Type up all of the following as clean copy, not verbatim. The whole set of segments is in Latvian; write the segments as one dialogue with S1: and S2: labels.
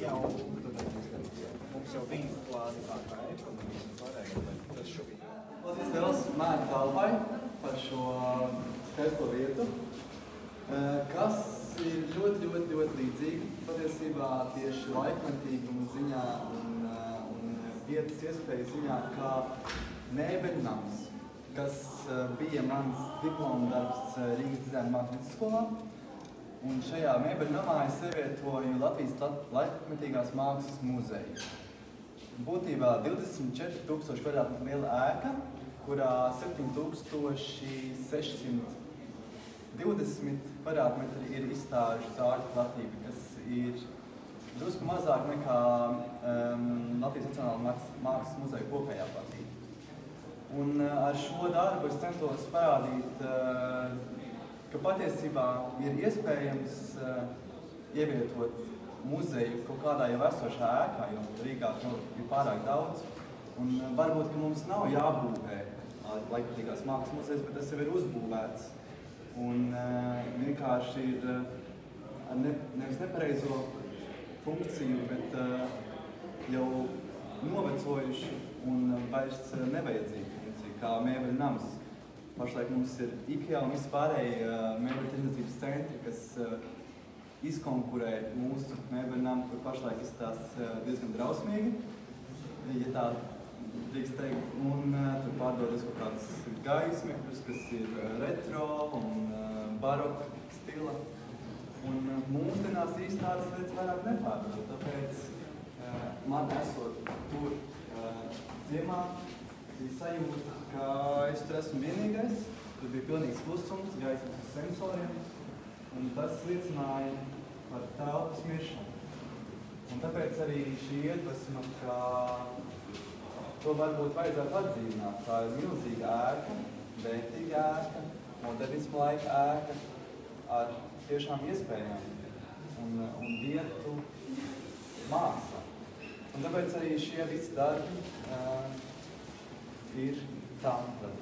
S1: jau mums jau bija plāni kā ekonomiski pārējā, bet tas šobrīd.
S2: Paldies liels Mēra Kalpai par šo skaisto vietu, kas ir ļoti līdzīgi patiesībā tieši laikmetīguma ziņā un vietas iespēju ziņā kā mēbeļnams, kas bija mans diploma darbs Rīgas dizaina mākslas vidusskolā. Un šajā mēbeļnamā es ievietoju Latvijas laikmetīgās mākslas muzeju. Būtībā 24,000 kvadrātmetru liela ēka, kurā 7,620 kvadrātmetri ir izstāžu zāļu platība, kas ir drusku mazāk nekā Latvijas Nacionālā mākslas muzeja kopējā platība. Un ar šo darbu es centos parādīt, ka patiesībā ir iespējams ievietot muzeju kaut kādā jau esošā ēkā, jo Rīgā ir pārāk daudz. Un varbūt, ka mums nav jābūvē laikmetīgās mākslas muzejs, bet tas jau ir uzbūvēts. Un vienkārši ir ar nevis nepareizo funkciju, bet jau novecojuši un vairs nevajadzīgu funkciju, kā mēbeļnams. Pašlaik mums ir IKEA un vispārēji mēbeļu tirdzniecības centri, kas izkonkurē mūsu mēbeļnamu, kur pašlaik izstāsta diezgan drausmīgi, ja tā drīkst teikt, un tur pārdodas kaut kāds gaismekļus, kas ir retro un baroka stila. Un mūsdienās īsti tādas lietas vairāk nepārdod, tāpēc man esot tur ciemā, bija sajūta, ka es tur esmu vienīgais. Tur bija pilnīgs klusums, gaismas ar sensoriem, un tas liecināja par telpas miršanu. Un tāpēc arī šī iedvesma, ka to varbūt vajadzētu atdzīvināt. Tā ir milzīga ēka, vērtīga ēka, modernisma laika ēka ar tiešām iespējām un vietu mākslā. Un tāpēc arī šie visi darbi ir tādi darbi.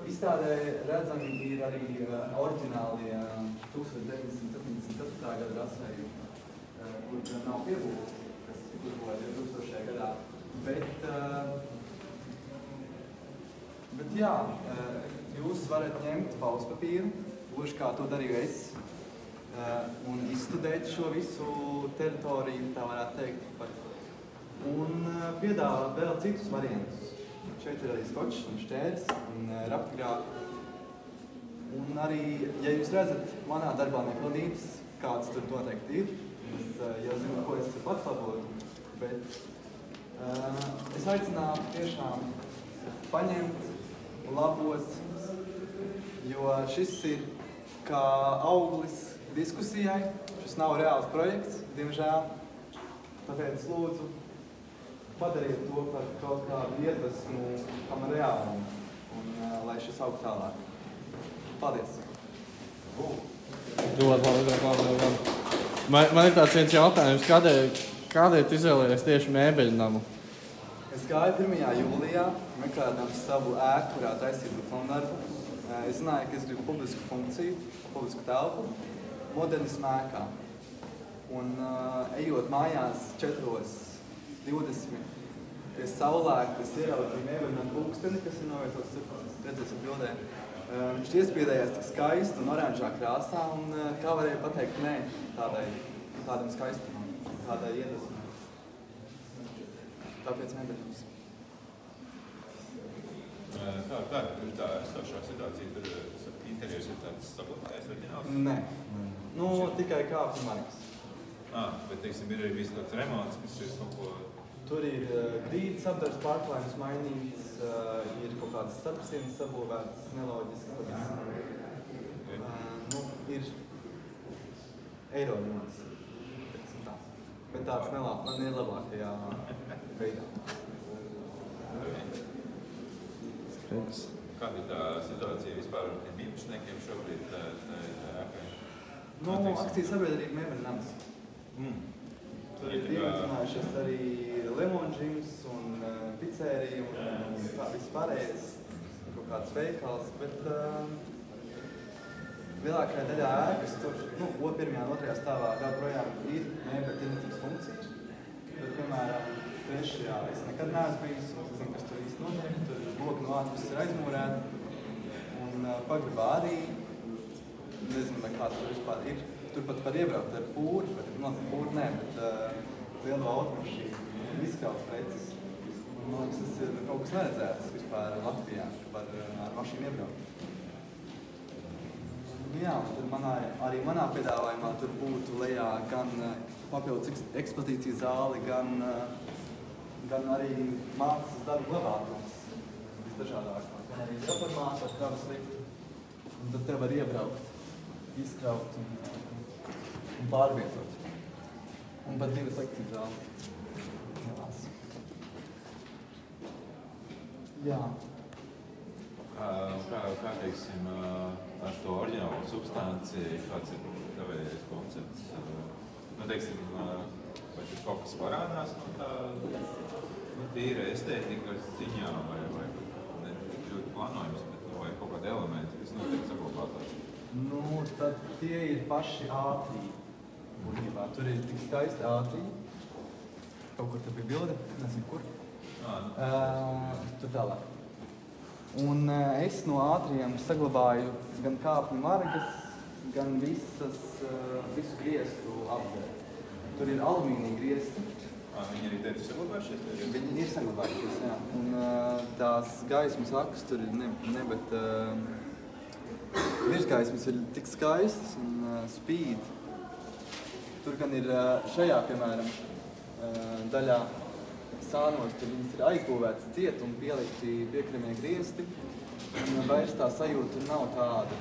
S2: Izstādē redzami ir arī oriģinālie 1974. gada rasēji, kur nav piebūvēti, kas uzbūvēti 2000. gadā. Bet jā, jūs varat ņemt pauspapīru, gluži kā to darīju es, un izstudēt šo visu teritoriju, tā varētu teikt, un piedāvāt vēl citus variantus. Šeit ir arī skočs un šķērs un raptigrāfi. Un arī, ja jūs redzat manā darbā nepilnības, kāds tur noteikti ir, es jau zinu, ko es pats labotu, bet es aicinātu tiešām paņemt, labot, jo šis ir kā auglis diskusijai, šis nav reāls projekts, diemžēl, tāpēc lūdzu padariet to par kaut kādu iedvesmu, kam reālumu, un lai šis aug tālāk. Paldies!
S3: Man ir tāds viens jautājums, kādēļ tu izvēlējies tieši mēbeļnamu?
S2: Es gāju 1. jūlijā, meklējot savu ēku, kurā taisīt diplomdarbu. Es zināju, ka es gribu publisku funkciju, publisku telpu, modernismu ēkā. Un ejot mājās 4:20 pie saulēka, es ieraudzīju mēbeļnamu pulksteni, kas ir novietots, redzēsim bildē. Viņš iespiedējās tik skaisti un oranžā krāsā, un kā varēja pateikt nē tādam skaistumam, tādai iedvesmai. Tāpēc mēbeļnams.
S4: Kā ir tā esošā situācija, tur interjers ir tāds saglabājies oriģināls?
S2: Nē. Nu, tikai kāpju marks.
S4: Bet, teiksim, ir arī viss tāds remonts, kas ir kaut ko...
S2: Tur ir grīdas apdars pārklājums mainīts, ir kaut kādas starpsienas sabūvētas neloģiski. Ir eiro remonts. Bet tāds nelabākajā veidā.
S4: Kāda ir tā situācija vispār ar tiem īpašniekiem šobrīd?
S2: Akcijas sabiedrība mēbeļnams. Tur ir ievietinājušies arī lemonžims un pizzērija un viss pārējais, kaut kāds veikals, bet lielākajā daļā ēkas tur, pirmajā un otrajā stāvā vēl projām ir mēbeļu tirdzniecības funkcijas. Bet, piemēram, trešajā es nekad neesmu bijis, un es zinu, kas tur īsti notiek. Tur loki no ārpuses ir aizmūrēti, un pagrabā arī, nezinu, vai kāds tur vispār ir. Tur pat var iebraukt ar pūri, bet pūri nē, bet lielo automašīnu, izkrauts preces. Man liekas, tas ir kaut kas neredzēts vispār Latvijā, var ar mašīnu iebraukt. Jā, un tad arī manā piedāvājumā tur būtu lejā gan papildus ekspozīcijas zāli, gan arī mākslas darbu glabātnes visdažādākās. Gan arī reformācijas darbu sliktu. Un tad te var iebraukt, izkraut un pārvietot. Un pat 2 lekciju zāli. Jā.
S4: Kā teiksim, ar to oriģinālo substanciju, kāds ir tavējais koncepts? Teiksim, vai tur kaut kas parādās no tā tīra estētikas ziņā, vai ne ļoti plānojums, bet vai kaut kādi elementi, kas notiek saglabātās?
S2: Tad tie ir paši ātrī. Būtībā. Tur ir tik skaisti ātrī. Kaut kur te bija bilde, nezinu kur. Tur tālāk. Un es no ātriem saglabāju gan kāpņu margas, gan visu griestu apdēļ. Tur ir alumīnija griesti.
S4: Viņi arī te ir saglabājušies?
S2: Viņi ir saglabājušies, jā. Un tās gaismas akas tur ir bet virsgaismas ir tik skaistas un spīd. Tur gan ir šajā, piemēram, daļā sānos, tur viņas ir aizbūvētas ciet un pielikti piekrimie griesti. Un vairs tā sajūta tur nav tāda,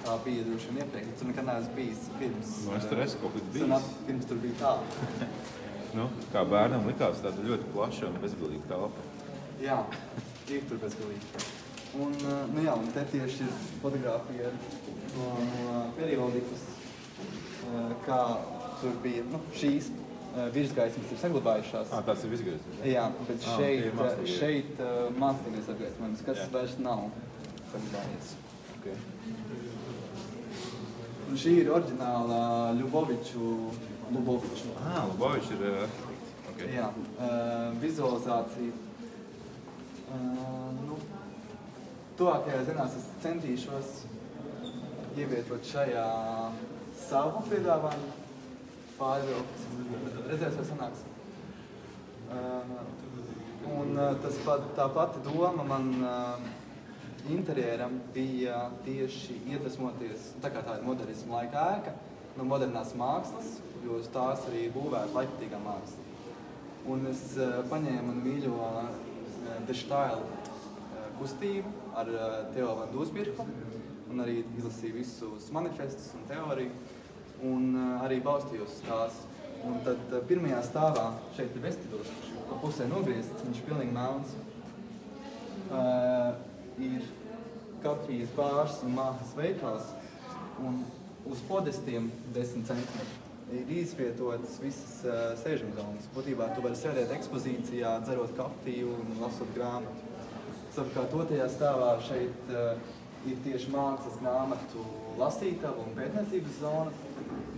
S2: kā bija droši vien iepriekš. Tur nekad neesmu bijis pirms.
S4: Es tur esmu kaut kad bijis.
S2: Pirms tur bija tā.
S4: Kā bērnam likās tāda ļoti plaša un bezgalīga telpa.
S2: Jā, ir tur bezgalīgi. Un te tieši ir fotogrāfija no periodikas, kā tur bija šīs virsgaismas ir saglabājušās.
S4: Tās ir virsgaismas?
S2: Jā, bet šeit mākslīgais apgaismojums, kas vairs nav saglabājies.
S4: Okay.
S2: Un šī ir oriģināla Ļuboviču.
S4: Ļubovičs ir okay.
S2: Jā, vizualizācija. Tuvākajā dienās es centīšos ievietot šajā savu piedāvājumu. Pārvilkt, bet redzēs, vai sanāks. Un tā pati doma man interjeram bija tieši iedvesmoties, tā kā tā ir modernisma laika ēka, no modernās mākslas, jo uz tās arī būvēta laikmatīgā māksla. Un es paņēmu man mīļo The Style kustību ar Theo van Doesburgu un arī izlasīju visus manifestus un teoriju. Un arī balstījos uz tās. Un tad pirmajā stāvā, šeit ir vestibuls, pa pusē nogriezts, viņš ir pilnīgi melns. Ir kafijas bārs un mākslas veikals, un uz podestiem 10 centimetri ir izvietotas visas sēžam zonas. Būtībā tu vari sēdēt ekspozīcijā, dzerot kafiju un lasot grāmatu. Savukārt otrajā stāvā šeit ir tieši mākslas grāmatu lasītava un pētniecības zona.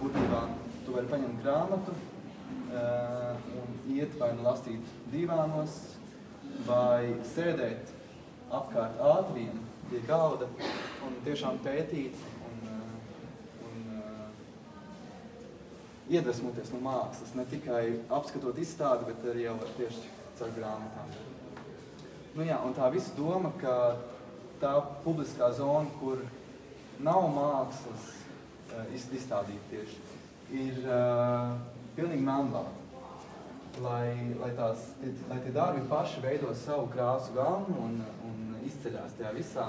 S2: Būtībā tu vari paņemt grāmatu un iet vai nu lasīt divānos, vai sēdēt apkārt ātriem pie galda un tiešām pētīt un iedvesmoties no mākslas. Ne tikai apskatot izstādi, bet arī jau tieši caur grāmatām. Un tā visa doma, ka tā publiskā zona, kur nav mākslas izstādīt tieši, ir pilnīgi melnbalta. Lai tie darbi paši veido savu krāsu gammu un izceļās tajā visā.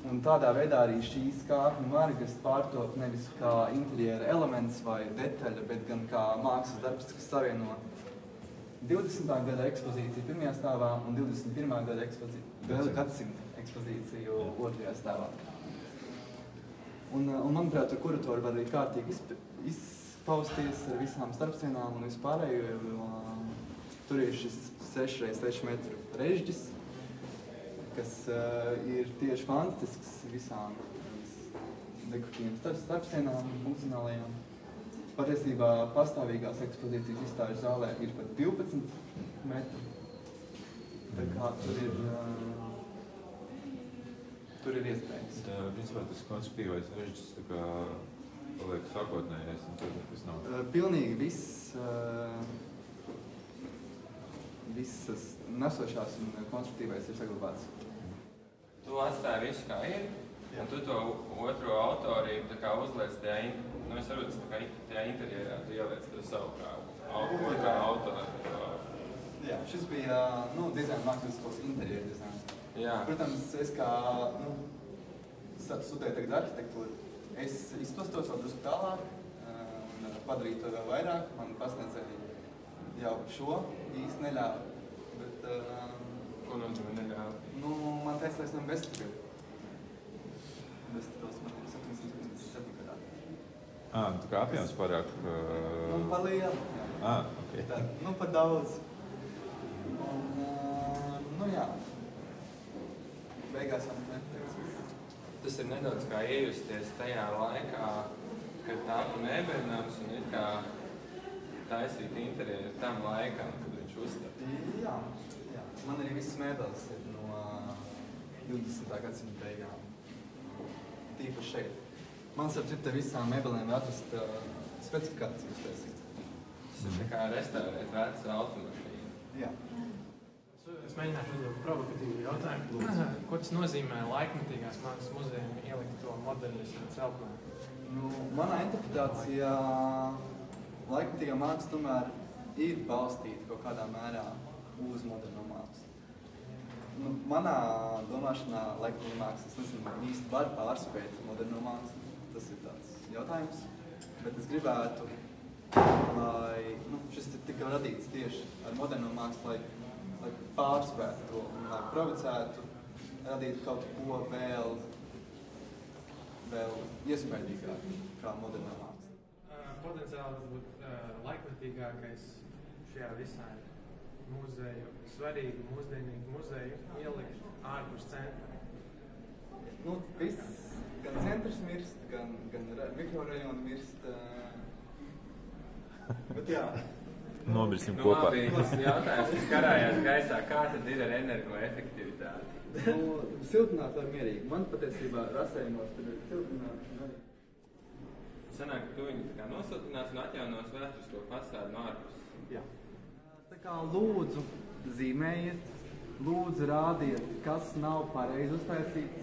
S2: Un tādā veidā arī šīs kāpņu margas pārtop nevis kā interjera elements vai detaļa, bet gan kā mākslas darbs, kas savieno 20. gada ekspozīciju pirmajā stāvā un 21. gada gadsimta ekspozīciju otrajā stāvā. Un manuprāt, tur kuratori var arī kārtīgi izpausties ar visām starpsienām un vispārējo, jo tur ir šis 6x6 metru režģis, kas ir tieši fantastisks dekoratīviem starpsienām, funkcionālajām. Patiesībā pastāvīgās ekspozīcijas izstāžu zālē ir pat 12 metri. Tā kā tur ir iespējas.
S4: Tā, principā, tas konstruktīvais režģis tā kā paliek sākotnējais, un tad tas nav.
S2: Pilnīgi visas nesošās un konstruktīvais ir saglabāts.
S5: Tu atstāji visu kā ir, un tu to otro autorību tā kā uzliec tajā, es varu tā kā tajā interjerā, tu ieliec to savu kā otrā autora.
S2: Jā, šis bija, dizaina māksliskos interjeru dizains.
S5: Jā.
S2: Protams, es kā, studēju tagad arhitektūru, es izplastos vēl drusku tālāk, un padarīju to vēl vairāk. Man pasniedzēja jau šo īsti neļāva, bet...
S5: Ko nozīmē neļāva?
S2: Man teica, es nav vestibili. Vestibils man ir 757 gadā.
S4: Tu kā apjams pārāk...
S2: Pa lielu, jā.
S4: Ok.
S2: Tad, pa daudz. Un, jā. Beigās man neteica.
S5: Tas ir nedaudz kā iejusties tajā laikā, kad nāk Mēbernams un ir kā taisīt interjeru tam laikam, kad viņš uzstāv.
S2: Jā. Man arī viss mēbeles ir no 20. gadsimta beigām. Tīpaši šeit. Man starp citu visām mēbelēm atrast specifikācijas taisīt.
S5: Tas ir tā kā restaurēt vecu automašīnu.
S2: Jā.
S6: Es mēģināšu uzdot provokatīvu jautājumu. Ko tas nozīmē laikmetīgās mākslas muzejam ielikt to modernismu celtnē?
S2: Manā interpretācijā laikmetīgā māksla tomēr ir balstīta kaut kādā mērā uz moderno mākslu. Manā domāšanā laikmetīgā māksla, es nezinu, īsti var pārspēt moderno mākslu. Tas ir tāds jautājums, bet es gribētu, lai šis tika radīts tieši ar moderno mākslu, lai pārspētu to un lai provocētu, radītu kaut ko vēl iespējīgāk kā modernā māksla.
S6: Potenciāli varbūt laikmetīgākais šajā visā muzeju, svarīgu mūsdienīgu muzeju ielikt ārpus centra.
S2: Viss, gan centrs mirst, gan mikrorajoni mirst. Bet jā.
S4: Nobrisim kopā.
S5: Labi, tas jautājums, kas karājās gaisā, kā tad ir ar energoefektivitāti?
S2: Siltināt var mierīgi. Man patiesībā rasējumos tur ir siltināt.
S5: Sanāk, ka tu viņu tā kā nosiltinās un atjaunos vēsturisko fasādu no ārpus.
S2: Jā. Tā kā lūdzu zīmējiet, lūdzu rādiet, kas nav pareizi uztaisīts,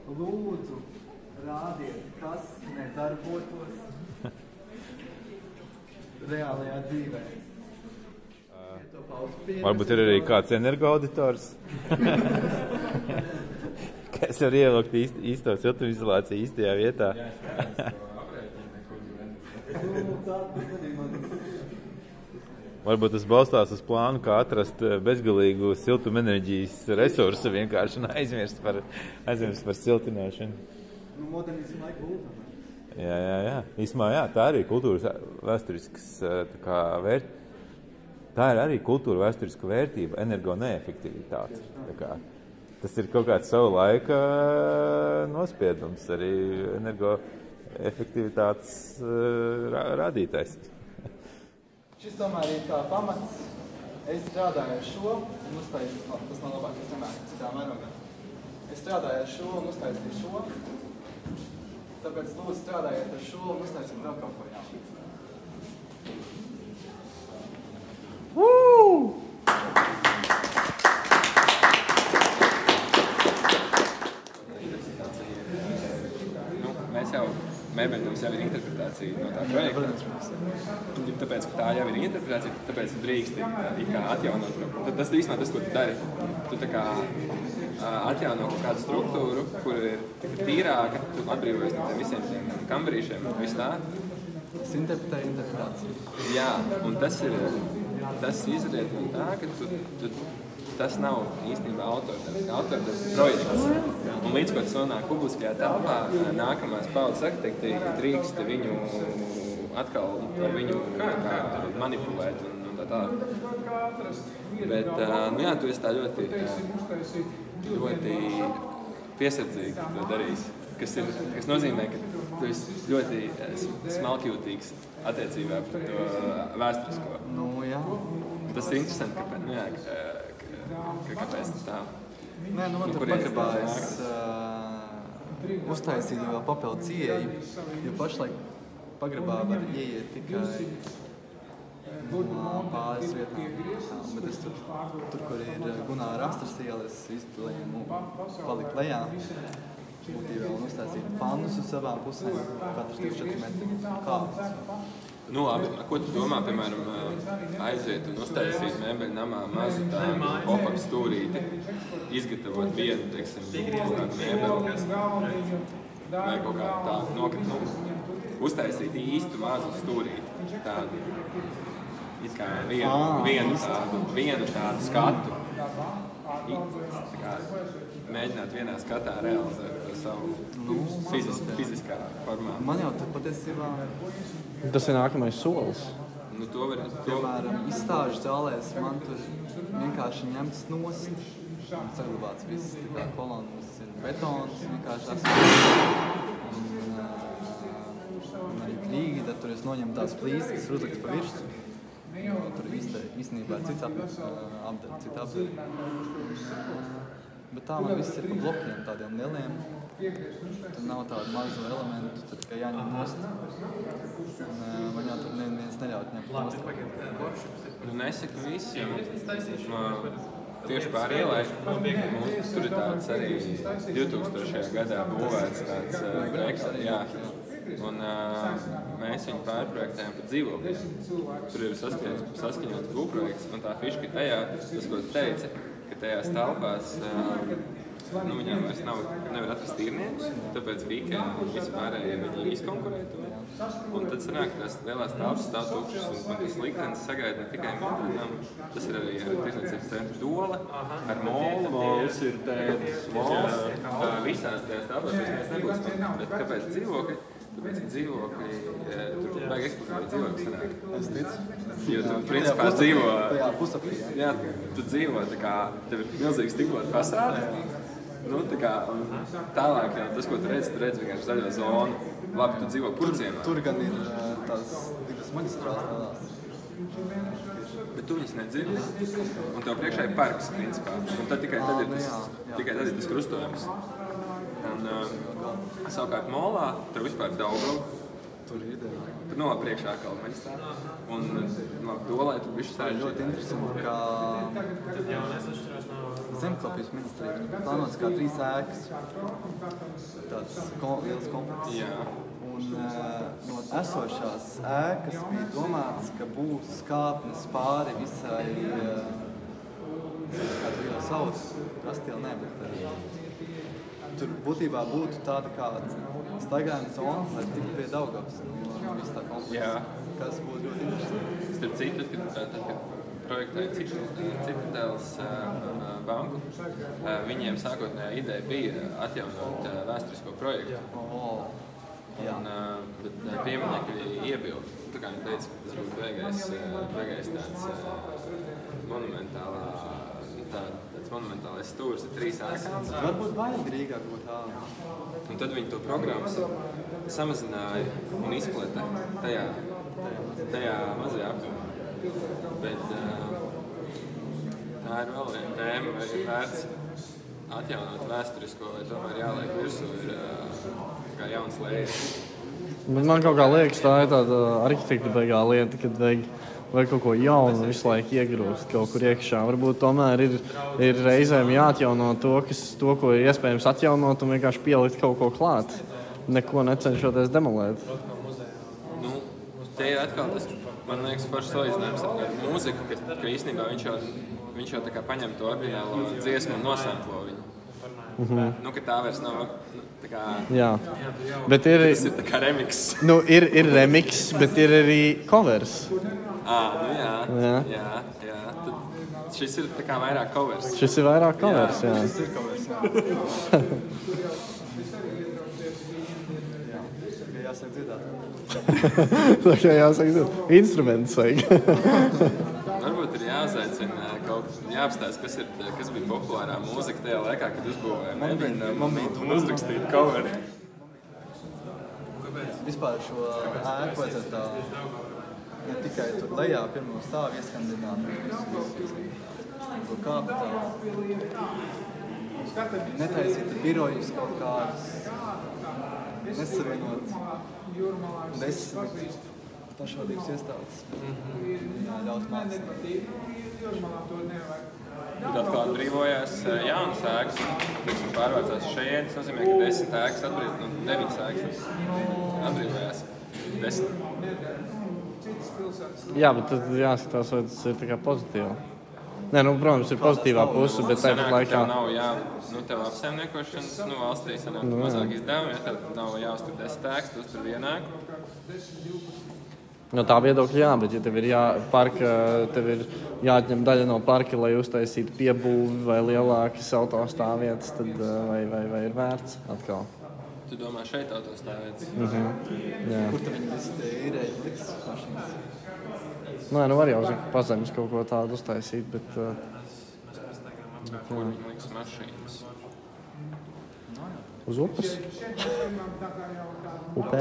S2: lūdzu rādiet, kas nedarbotos reālajā dzīvē.
S4: Varbūt ir arī kāds energoauditors, kas var ielikt īsto siltumizolāciju īstajā vietā.
S5: Jā, es varētu to aprēķinu nekur.
S4: Varbūt tas balstās uz plānu, kā atrast bezgalīgu siltumenerģijas resursu vienkārši un aizmirst par siltināšanu.
S2: Modernismu laiku lūdzu.
S4: Jā. Īsmā, tā arī kultūras vēsturiskas vērtība. Tā ir arī kultūra vēsturiska vērtība, energo neefektivitāte. Tas ir kaut kāds savu laika nospiedums, arī energo efektivitātes rādītājs.
S2: Šis tomēr ir kā pamats. Es strādāju ar šo un uztaisīju, tas nav labāk, es nemēr citā mērogā. Es strādāju ar šo un uztaisīju šo, tāpēc lūdzu strādājiet ar šo un uztaisīt vēl kaut ko jaunu.
S5: Mēs jau Mēbernams jau ir interpretācija no tā projekta. Tāpēc, ka tā jau ir interpretācija, tāpēc drīkst it kā atjaunot. Tas īstenībā tas, ko tu dari. Tu tā kā atjauno kaut kādu struktūru, kur ir tīrāka, tu atbrīvojies no visiem tiem kambarīšiem, viss tā.
S2: Es interpretēju interpretāciju.
S5: Jā, un tas izriet no tā, ka tas nav īstenībā autordarbs. Autordarbs ir projekts. Un līdz, ko tas nonāk publiskajā telpā, nākamās paudzes arhitekti drīkst viņu atkal ar viņu kā manipulēt un tā tālāk. Bet, tu esi tā ļoti piesardzīgi to darījis. Kas nozīmē, ka tu esi ļoti smalkjūtīgs attiecībā par to vēsturisko.
S2: Nu, jā.
S5: Tas ir interesanti, kāpēc tā.
S2: Nē, nu man tur pagribājas uztaisīt vēl papildus ieeju, jo pašlaik pagribā var ieiet tikai pāris vietām, bet es tur kur ir Gunāra Astras iela, es izpilēju palikt lejā. Būtībā un uztaisīt pannus uz savām pusēm, katrs 4 metri kāpes.
S5: Nu labi, ko tu domā, piemēram, aiziet un uztaisīt mēbeļu namā mazu tādu pop-up stūrīti, izgatavot vienu, teiksim, kaut kādu mēbeli vai kaut kādu tādu nokritu, uztaisīt īstu mazu stūrīti, tādu, it kā vienu tādu skatu, tā kā mēģināt vienā skatā realizēt to savu fiziskā formā.
S2: Man jau tad patiesībā...
S3: Tas ir nākamais solis.
S5: Nu, to var...
S2: Piemēram, izstāžu zālēs man tur vienkārši ņemts nost un saglabāts viss. Tā kā kolonas ir betons, vienkārši asfalts. Un arī grīda, tur es noņemu tās plīzes, kas ir uzliktas pa virsmu. Tur īstenībā ir cita apdara. Bet tā man viss ir pa blokiem, tādiem lieliem. Tur nav tādu mazu elementu, tad tikai jāņem nost. Un man jau tur neviens neļaut ņemt nost.
S5: Nu, nesaka visi, jo tieši pār ielai mums tur ir tāds arī 2000. Gadā būvēts tāds veikals, jā. Un mēs viņu pārprojektējam par dzīvokļiem. Tur ir saskaņots būvprojekts, un tā fiška tajā, tas, ko tu teici, ka tajās telpās viņām vairs nevar atrast tīrniekus, tāpēc weekend un vispārējie viņi izkonkurē to. Un tad sanāk, ka tās lielās telpas stāv tukšas, un tas liktenis sagaida ne tikai mēbeļnam, tas ir arī tirsniecības centra Dole, ar molu. Mols ir tēdis. Mols. Visās tajās telpās mēs nebūs. Bet kāpēc dzīvokļi? Tāpēc, ka dzīvokļi, tur vajag eksploatēt dzīvokļi sanāk.
S2: Es ticu.
S5: Jo tu principā dzīvo...
S2: Tajā pusapī,
S5: jā, tu dzīvo tā kā, tev ir milzīgi stiklot fasādi. Nu, tā kā, tālāk jau tas, ko tu redzi vienkārši zaļo zonu. Labi, tu dzīvo Purciemā.
S2: Tur gan ir tās divas maģistrāls tādās.
S5: Bet tu viņas nedzīvo. Un tev priekšā ir parks, principā. Un tad tikai tad ir tas krustojums. Un savukārt Molā, tur vispār ir Daugava.
S2: Tur ir ideja.
S5: Tur no priekšā atkal maģistrāla. Un Dolē tur bišķi
S2: tā ir ļoti interesanti, kā
S6: Tad jaunais atšķirās no...
S2: Zemkopības ministrija plānots kā 3 ēkas. Tāds liels komplekss.
S5: Jā.
S2: Un no esošās ēkas bija domāts, ka būs kāpnes pāri visai, kā tu jau sauc, Rastiela ne, bet tur būtībā būtu tāda kā staigājuma zona, lai tiktu pie Daugavas. Viss tā kompleksa, kas būtu ļoti interesanti.
S5: Starp citu, kad projektēja Citadels banku, viņiem sākotnējā ideja bija atjaunot vēsturisko projektu. Bet pieminekļi iebilda. Tā kā viņi teica, ka tas būtu beigais tāds monumentālais stūris ar 3 ēkām.
S2: Varbūt vajag Rīgā kaut tādu.
S5: Un tad viņi to programmu samazināja un izplata tajā mazajā apjomā. Bet tā ir vēl viena tēma, vai ir vērts atjaunot vēsturisko, vai tomēr jāliek virsū ir kā jauns lējas.
S3: Bet man kaut kā liekas, tā ir tāda arhitekta beigā lieta, kad vajag kaut ko jaunu visu laiku iegrūst kaut kur iekšā. Varbūt tomēr ir reizēm jāatjauno to, ko ir iespējams atjaunot un vienkārši pielikt kaut ko klāt. Neko necenšoties demolēt.
S5: Nu, te ir atkal tas, man liekas, foršs salīdzinājums ar mūziku, ka īstenībā viņš jau tā kā paņem to oriģinālo dziesmu un nosamplo viņu. Nu, ka tā vairs nav tā kā...
S3: Jā. Bet
S5: tas ir tā kā remix.
S3: Nu, ir remix, bet ir arī covers.
S5: Nu jā. Tad šis ir tā kā vairāk covers.
S3: Šis ir vairāk covers, jā.
S2: Šis ir covers, jā. Jā, jāsaka dziedāt.
S3: Tā kā jāsaka dziedāt. Instruments vajag.
S5: Varbūt ir jāuzaicina jāapstāsta, kas bija populārā mūzika tajā laikā, kad uzbūvēja mēbeļu un uzrakstīja coveri.
S2: vispār šo ēku vajadzētu tā ne tikai tur lejā pirmo stāvu ieskandināt, to kāpt tā. Netaisīt birojus kaut kādas, nesavienot 10 pašvaldības iestādes. Jā, ļaut mācīt.
S5: Tad atkal atbrīvojās jaunas ēkas, pārvācās šeit. Tas nozīmē, ka 10 ēkas atbrīvojās, 9 ēkas atbrīvojās. 10.
S3: Jā, bet tad jāskatās, vai tas ir tā kā pozitīvi. Nē, nu, protams, ir pozitīvā puse, bet tāpat laikā...
S5: Tev nav tev apsaimniekošanas valstī sanāk mazāk izdevumi, ja tev nav jāuztur 10 ēkas, tu uztur 1 ēku.
S3: No tā viedokļa jā, bet ja tev ir tev ir jāatņem daļa no parka, lai uztaisītu piebūvi vai lielākas autostāvvietas, tad vai ir vērts atkal?
S5: Tu domā šeit autostāvvietas?
S3: Jā.
S2: Kur tad viņi visi te ir liks mašīnas?
S3: Nē, nu var jau pazemes kaut ko tādu uztaisīt, bet...
S5: Kur viņi liks mašīnas?
S3: Uz upes? Upē.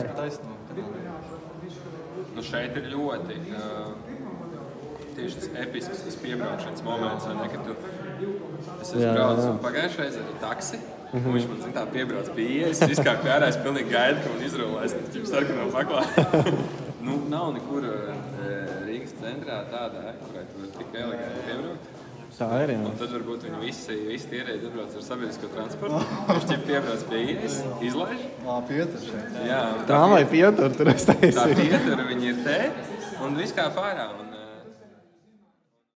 S5: Nu šeit ir ļoti tieši tas episks, tas piebraukšanas moments, vai ne, kad tu... Es esmu braucis un pagājušais ar taksi, un viņš man tā piebrauc pie ieejas, izkāpj ārā, es pilnīgi gaidu, ka man izrulēs sarkano paklāju. Nu, nav nekur Rīgas centrā tādā, kurai tu tik eleganti piebraukt.
S3: Tā ir, jā.
S5: Un tad varbūt viņi visi tie ierēģi atbrauc ar sabiedrisko transportu. Viņš ķip piebrauc pie ieejas, izlaiž.
S2: Pietur šeit.
S5: Jā.
S3: Tā vai pietur, tur es taisīju.
S5: Tā pietura viņi ir te, un viss kā pārā. Un